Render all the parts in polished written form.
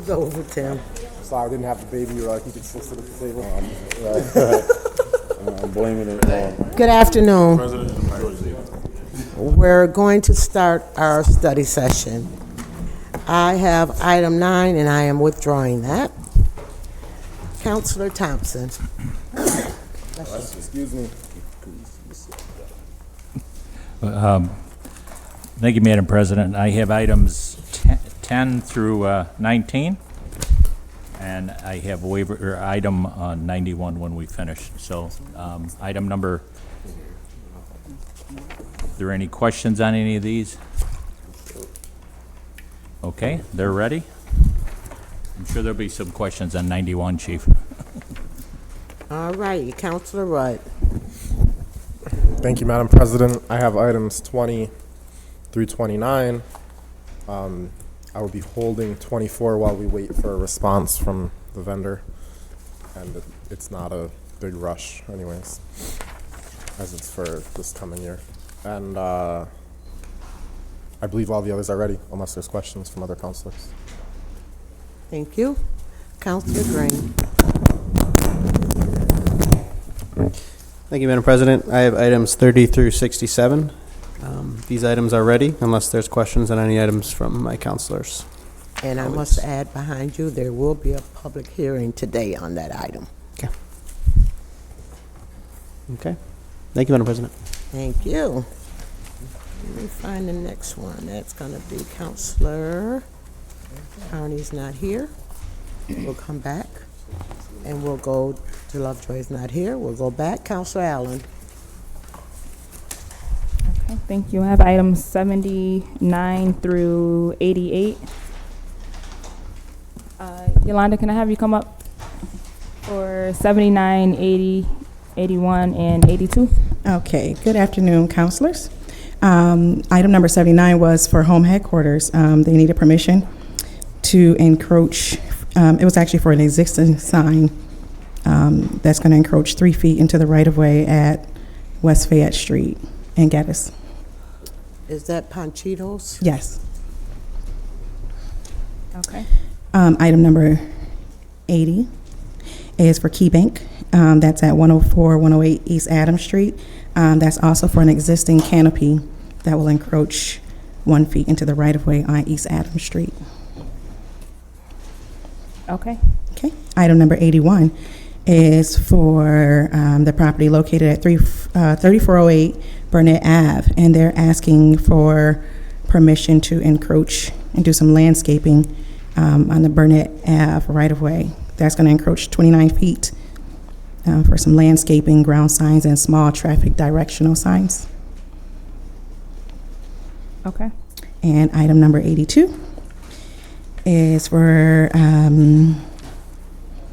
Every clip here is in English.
is over, Tim. Sorry, I didn't have the baby, or he could still sit at the table. I'm blaming it on Good afternoon. We're going to start our study session. I have item 9, and I am withdrawing that. Counselor Thompson. Excuse me. Thank you, Madam President. I have items 10 through 19, and I have waiver, or item 91 when we finish. So item number, are there any questions on any of these? Okay, they're ready. I'm sure there'll be some questions on 91, Chief. All right, Counselor Rudd. Thank you, Madam President. I have items 20 through 29. I will be holding 24 while we wait for a response from the vendor. And it's not a big rush anyways, as it's for this coming year. And I believe all the others are ready, unless there's questions from other counselors. Thank you. Counselor Green. Thank you, Madam President. I have items 30 through 67. These items are ready, unless there's questions on any items from my counselors. And I must add behind you, there will be a public hearing today on that item. Okay. Okay. Thank you, Madam President. Thank you. Let me find the next one. That's going to be Counselor. Carney's not here. We'll come back. And we'll go to Lovejoy's not here. We'll go back. Counselor Allen. Okay, thank you. I have items 79 through 88. Yolanda, can I have you come up for 79, 80, 81, and 82? Okay, good afternoon, counselors. Item number 79 was for home headquarters. They needed permission to encroach. It was actually for an existing sign that's going to encroach 3 feet into the right-of-way at West Fayette Street in Geddes. Is that Panchitos? Yes. Okay. Item number 80 is for Key Bank. That's at 104, 108 East Adams Street. That's also for an existing canopy that will encroach 1 feet into the right-of-way on East Adams Street. Okay. Okay. Item number 81 is for the property located at 3408 Burnett Ave, and they're asking for permission to encroach and do some landscaping on the Burnett Ave right-of-way. That's going to encroach 29 feet for some landscaping, ground signs, and small traffic directional signs. Okay. And item number 82 is for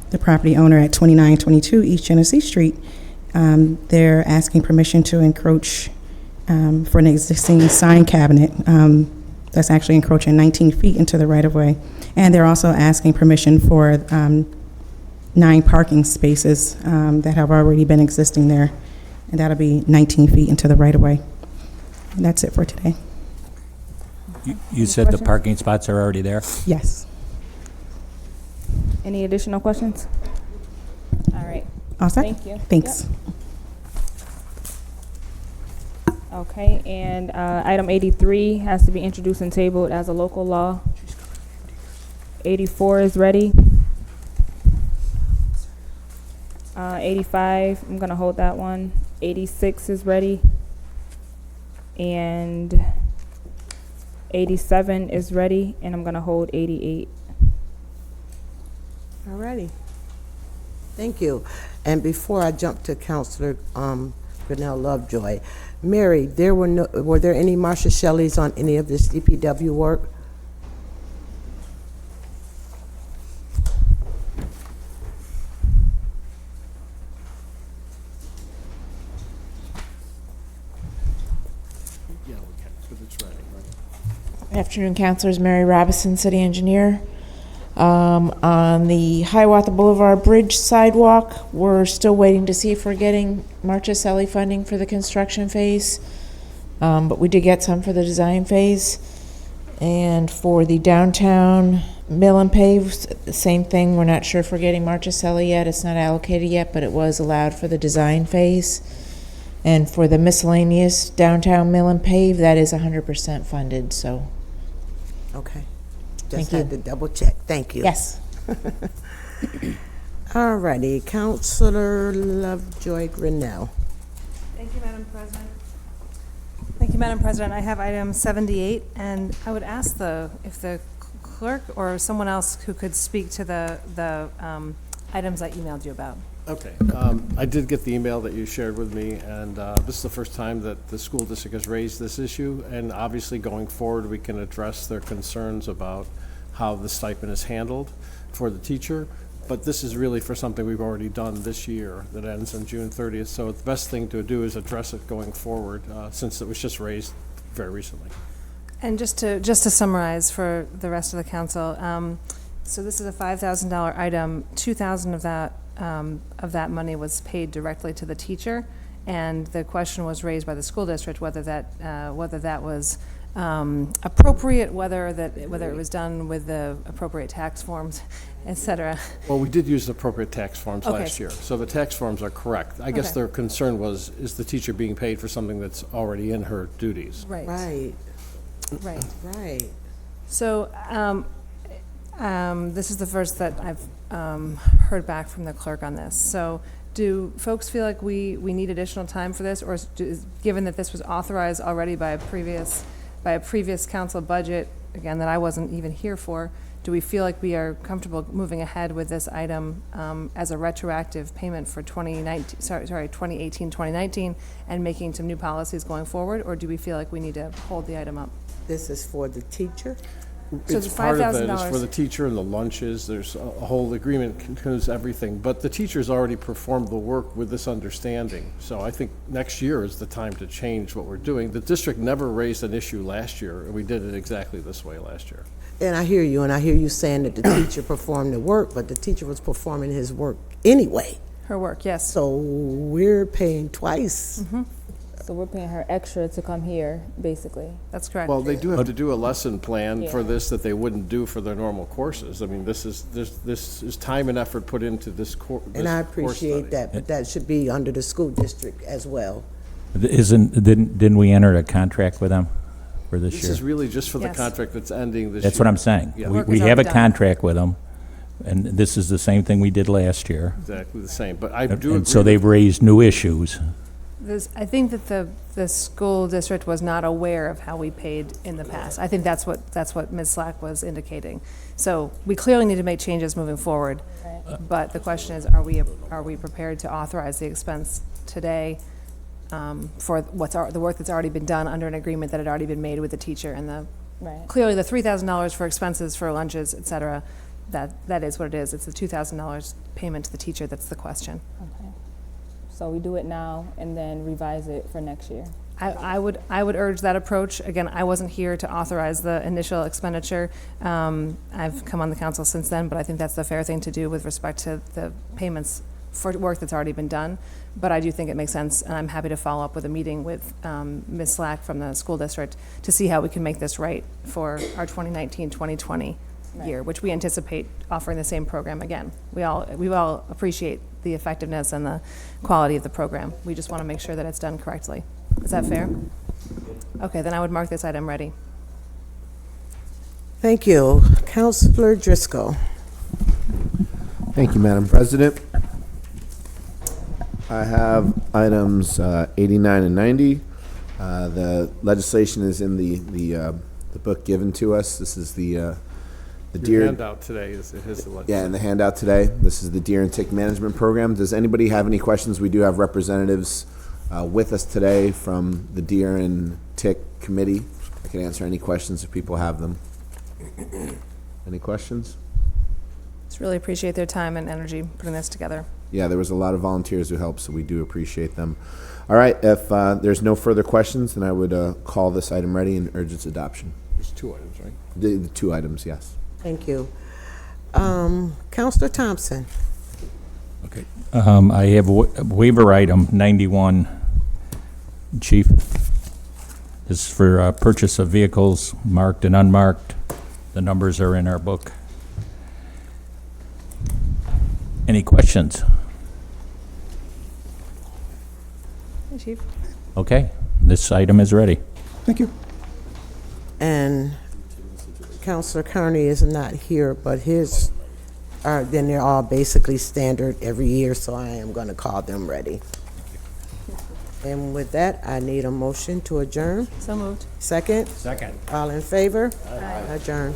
the property owner at 2922 East Genesee Street. They're asking permission to encroach for an existing sign cabinet that's actually encroaching 19 feet into the right-of-way. And they're also asking permission for 9 parking spaces that have already been existing there. And that'll be 19 feet into the right-of-way. And that's it for today. You said the parking spots are already there? Yes. Any additional questions? All right. All set? Thank you. Thanks. Yep. Okay, and item 83 has to be introduced and tabled as a local law. 84 is ready. 85, I'm gonna hold that one. 86 is ready. And 87 is ready, and I'm gonna hold 88. All righty. Thank you. And before I jump to Counselor Grinnell Lovejoy, Mary, were there any Marcia Shelleys on any of this DPW work? Afternoon, councilors. Mary Robison, city engineer. On the Hiawatha Boulevard Bridge sidewalk, we're still waiting to see if we're getting Marchicelli funding for the construction phase, but we did get some for the design phase. And for the downtown mill and pave, same thing. We're not sure if we're getting Marchicelli yet. It's not allocated yet, but it was allowed for the design phase. And for the miscellaneous downtown mill and pave, that is 100% funded, so. Okay. Thank Just had to double check. Thank you. Yes. All righty, Counselor Lovejoy Grinnell. Thank you, Madam President. Thank you, Madam President. I have item 78, and I would ask if the clerk or someone else who could speak to the items I emailed you about. Okay, I did get the email that you shared with me, and this is the first time that the school district has raised this issue, and obviously going forward, we can address their concerns about how the stipend is handled for the teacher, but this is really for something we've already done this year that ends on June 30th, so the best thing to do is address it going forward, since it was just raised very recently. And just to summarize for the rest of the council, so this is a $5,000 item. $2,000 of that money was paid directly to the teacher, and the question was raised by the school district whether that was appropriate, whether it was done with the appropriate tax forms, et cetera. Well, we did use the appropriate tax forms Okay. last year, so the tax forms are correct. I guess Okay. their concern was, is the teacher being paid for something that's already in her duties? Right. Right, right. So, this is the first that I've heard back from the clerk on this. So, do folks feel like we need additional time for this, or given that this was authorized already by a previous council budget, again, that I wasn't even here for, do we feel like we are comfortable moving ahead with this item as a retroactive payment for 2018, 2019, and making some new policies going forward, or do we feel like we need to hold the item up? This is for the teacher? So It's the part of it, it's $5,000 for the teacher and the lunches, there's a whole agreement includes everything, but the teacher's already performed the work with this understanding. So I think next year is the time to change what we're doing. The district never raised an issue last year, and we did it exactly this way last year. And I hear you saying that the teacher performed the work, but the teacher was performing his work anyway. Her work, yes. So we're paying twice. So we're paying her extra to come here, basically. That's correct. Well, they do have to do a lesson plan for Yeah. this that they wouldn't do for their normal courses. I mean, this is time and effort put into this course. And I appreciate that, but that should be under the school district as well. Didn't we enter a contract with them for this This year? is really just for the Yes. contract that's ending this year. That's what I'm saying. Yeah. We Work we is have a already done. contract with them, and this is the same thing we did last year. Exactly the same, but I do agree. And so they've raised new issues. I think that the school district was not aware of how we paid in the past. I think that's what Ms. Slack was indicating. So we clearly need to make changes moving forward. But the question is, are we prepared to authorize the expense today for the work that's already been done under an agreement that had already been made with the teacher, and Right. clearly the $3,000 for expenses for lunches, et cetera, that is what it is. It's the $2,000 payment to the teacher that's the question. Okay. So we do it now and then revise it for next year. I would urge that approach. Again, I wasn't here to authorize the initial expenditure. I've come on the council since then, but I think that's the fair thing to do with respect to the payments for work that's already been done. But I do think it makes sense, and I'm happy to follow up with a meeting with Ms. Slack from the school district to see how we can make this right for our 2019-2020 year, which we anticipate offering the same program again. We all appreciate the effectiveness and the quality of the program. We just want to make sure that it's done correctly. Is that fair? Okay, then I would mark this item ready. Thank you. Counselor Driscoll. Thank you, Madam President. I have items 89 and 90. The legislation is in the book given to us. This is the Your deer. handout today is the legislation. Yeah, in the handout today. This is the Deer and Tick Management Program. Does anybody have any questions? We do have representatives with us today from the Deer and Tick Committee. I can answer any questions if people have them. Any questions? Just really appreciate their time and energy putting this together. Yeah, there was a lot of volunteers who helped, so we do appreciate them. All right, if there's no further questions, then I would call this item ready and urge its adoption. There's two items, right? The two items, yes. Thank you. Counselor Thompson. Okay. I have waiver item 91, Chief. This is for purchase of vehicles marked and unmarked. The numbers are in our book. Any questions? Hey, Chief. Okay, this item is ready. Thank you. And Counselor Carney is not here, but his are, then they're all basically standard every year, so I am gonna call them ready. And with that, I need a motion to adjourn. So moved. Second? Second. All in favor? Adjourn.